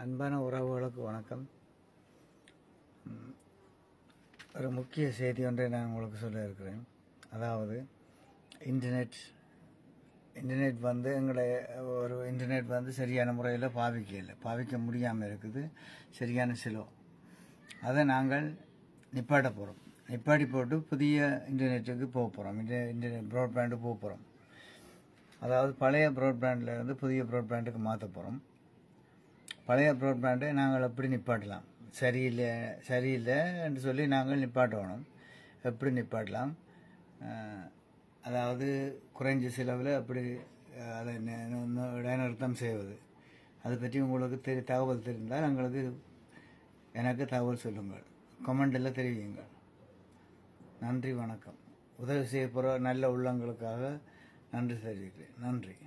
அன்பான உறவுகளுக்கு வணக்கம். ஒரு முக்கிய செய்தி ஒன்றை நான் உங்களுக்கு சொல்ல இருக்கிறேன். அதாவது இன்டர்நெட் வந்து சரியான முறையில் பாவிக்க முடியாமல் இருக்குது. சரியான சிலோ அதை நாங்கள் நிப்பாட்ட போகிறோம். நிப்பாட்டி போட்டு புதிய இன்டர்நெட்டுக்கு போக போகிறோம். இன்டர்நெட் ப்ராட்பேண்டு போக போகிறோம். அதாவது பழைய ப்ராட்பேண்டில் இருந்து புதிய ப்ராட்பேண்டுக்கு மாற்ற போகிறோம். பழைய ப்ராட்பேண்டை நாங்கள் எப்படி நிப்பாட்டலாம்? சரியில்லை என்று சொல்லி நாங்கள் நிப்பாட்டணும். எப்படி நிப்பாட்டலாம்? அதாவது குறைஞ்ச செலவில் எப்படி அதை இடைநிறுத்தம் செய்வது, அதை பற்றி உங்களுக்கு தகவல் தெரிந்தால் எனக்கு தகவல் சொல்லுங்கள். கமெண்டில் தெரிவியுங்கள். நன்றி, வணக்கம். உதவி செய்ய போகிற நல்ல உள்ளங்களுக்காக நன்றி தெரிவிக்கிறேன். நன்றி.